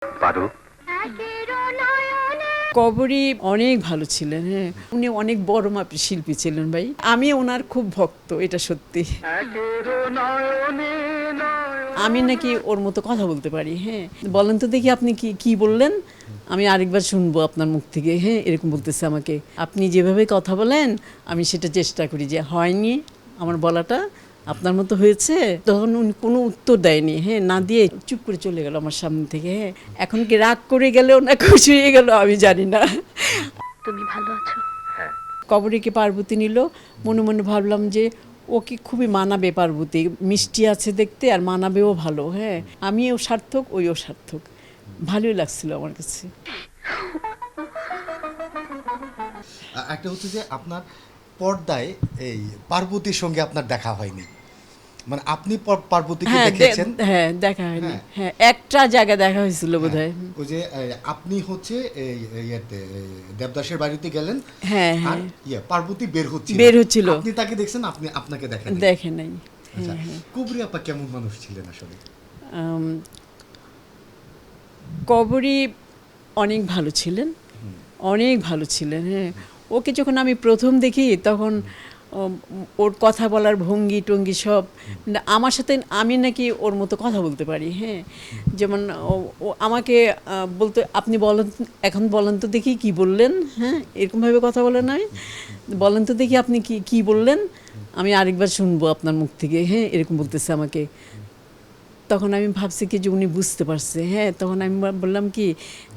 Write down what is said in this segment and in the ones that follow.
পারো। কবরী অনেক ভালো ছিলেন, হ্যাঁ উনি অনেক বড় মাপের শিল্পী ছিলেন ভাই। আমি ওনার খুব ভক্ত, এটা সত্যি। আমি নাকি ওর মতো কথা বলতে পারি, হ্যাঁ বলেন তো দেখি আপনি কি কি বললেন, আমি আরেকবার শুনবো আপনার মুখ থেকে, হ্যাঁ এরকম বলতেছে আমাকে। আপনি যেভাবে কথা বলেন আমি সেটা চেষ্টা করি, যে হয়নি আমার বলাটা আপনার মতো হয়েছে। তখন উনি কোনো উত্তর দেয়নি, হ্যাঁ না দিয়ে চুপ করে চলে গেল আমার সামনে থেকে। হ্যাঁ এখন কি রাগ করে গেলেও না খুশি হয়ে গেল আমি জানি না। তুমি ভালো আছো? কবরীকে পার্বতী নিল, মনে মনে ভাবলাম যে ওকে খুবই মানাবে পার্বতী, মিষ্টি আছে দেখতে আর মানাবেও ভালো। হ্যাঁ আমিও সার্থক, ওইও সার্থক, ভালোই লাগছিল আমার কাছে। একটা হচ্ছে যে আপনার পর্দায় এই পার্বতীর সঙ্গে আপনার দেখা হয়নি, মানে আপনি পার্বতীকে হ্যাঁ দেখেছেন। হ্যাঁ দেখা হয়নি, হ্যাঁ। হ্যাঁ একটা জায়গায় দেখা হয়েছিল বোধহয়। ওই যে আপনি হচ্ছে দেবদাসের বাড়িতে গেলেন, হ্যাঁ আর হ্যাঁ পার্বতী বের হচ্ছিল। আপনি তাকে দেখছেন, আপনি আপনাকে দেখেন। দেখে নাই। আচ্ছা, কবরী আপা কেমন মানুষ ছিলেন আসলে? আম, কবরী অনেক ভালো ছিলেন, অনেক ভালো ছিলেন। হ্যাঁ ওকে যখন আমি প্রথম দেখি তখন ওর কথা বলার ভঙ্গি টঙ্গি সব আমার সাথে, আমি নাকি ওর মতো কথা বলতে পারি। হ্যাঁ যেমন ও আমাকে বলতে, আপনি বলেন এখন বলেন তো দেখি কি বললেন, হ্যাঁ এরকমভাবে কথা বলে নয়, বলেন তো দেখি আপনি কি কি বললেন, আমি আরেকবার শুনবো আপনার মুখ থেকে, হ্যাঁ এরকম বলতেছে আমাকে। তখন আমি ভাবছি কি যে উনি বুঝতে পারছে। হ্যাঁ তখন আমি বললাম কি,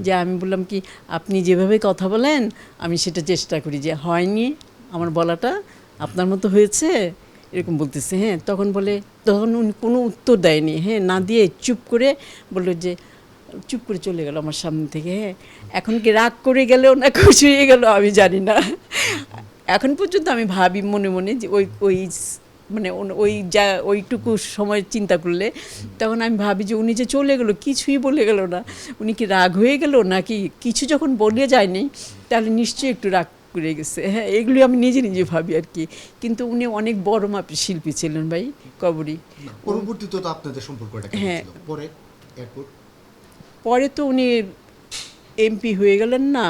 যে আমি বললাম কি আপনি যেভাবে কথা বলেন আমি সেটা চেষ্টা করি, যে হয়নি আমার বলাটা আপনার মতো হয়েছে, এরকম বলতেছে। হ্যাঁ তখন উনি কোনো উত্তর দেয়নি, হ্যাঁ না দিয়ে চুপ করে বললো যে, চুপ করে চলে গেল আমার সামনে থেকে। হ্যাঁ এখন কি রাগ করে গেলেও না খুশি হয়ে গেল আমি জানি না। এখন পর্যন্ত আমি ভাবি মনে মনে যে ওই ওই মানে ওই যা ওইটুকু সময় চিন্তা করলে তখন আমি ভাবি যে উনি যে চলে গেলো কিছুই বলে গেল না, উনি কি রাগ হয়ে গেল নাকি কিছু যখন বলে যায়নি তাহলে নিশ্চয়ই একটু রাগ করে গেছে। হ্যাঁ এগুলি আমি নিজে নিজে ভাবি আর কি। কিন্তু উনি অনেক বড় মাপের শিল্পী ছিলেন ভাই কবরী। পরবর্তীতে তো আপনাদের সম্পর্কটা কেমন হ্যাঁ। ছিল পরে এরপর? পরে তো উনি এমপি হয়ে গেলেন না,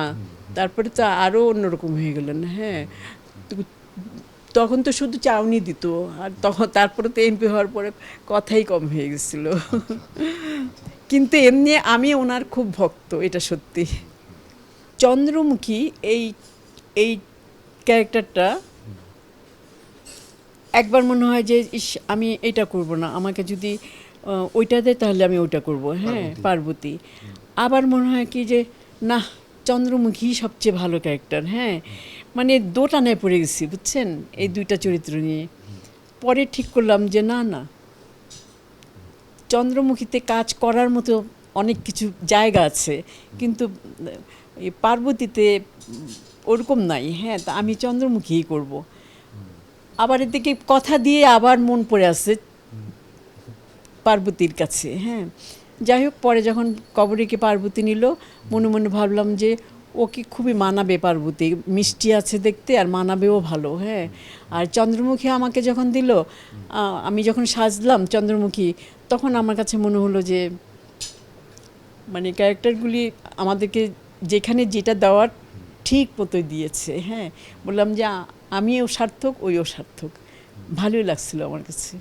তারপরে তো আরও অন্যরকম হয়ে গেলেন। হ্যাঁ তো তখন তো শুধু চাউনি দিত, আর তখন তারপরে তো এমপি হওয়ার পরে কথাই কম হয়ে গেছিল। কিন্তু এমনি আমি ওনার খুব ভক্ত, এটা সত্যি। চন্দ্রমুখী এই এই ক্যারেক্টারটা একবার মনে হয় যে ইস আমি এটা করব না, আমাকে যদি ওইটা দেয় তাহলে আমি ওইটা করব, হ্যাঁ পার্বতী। আবার মনে হয় কি যে না, চন্দ্রমুখী সবচেয়ে ভালো ক্যারেক্টার। হ্যাঁ মানে দোটানায় পড়ে গেছি বুঝছেন এই দুইটা চরিত্র নিয়ে। পরে ঠিক করলাম যে না না, চন্দ্রমুখীতে কাজ করার মতো অনেক কিছু জায়গা আছে, কিন্তু এই পার্বতীতে ওরকম নাই। হ্যাঁ তা আমি চন্দ্রমুখীই করব। আবার এদিকে কথা দিয়ে আবার মন পড়ে আছে পার্বতীর কাছে। হ্যাঁ যাই হোক পরে যখন কবরীকে পার্বতী নিল, মনে মনে ভাবলাম যে ওকে খুবই মানাবে পার্বতী, মিষ্টি আছে দেখতে আর মানাবেও ভালো। হ্যাঁ আর চন্দ্রমুখী আমাকে যখন দিল, আমি যখন সাজলাম চন্দ্রমুখী, তখন আমার কাছে মনে হলো যে মানে ক্যারেক্টারগুলি আমাদেরকে যেখানে যেটা দেওয়ার ঠিক মতোই দিয়েছে। হ্যাঁ বললাম যে আমিও সার্থক, ওইও সার্থক, ভালোই লাগছিল আমার কাছে।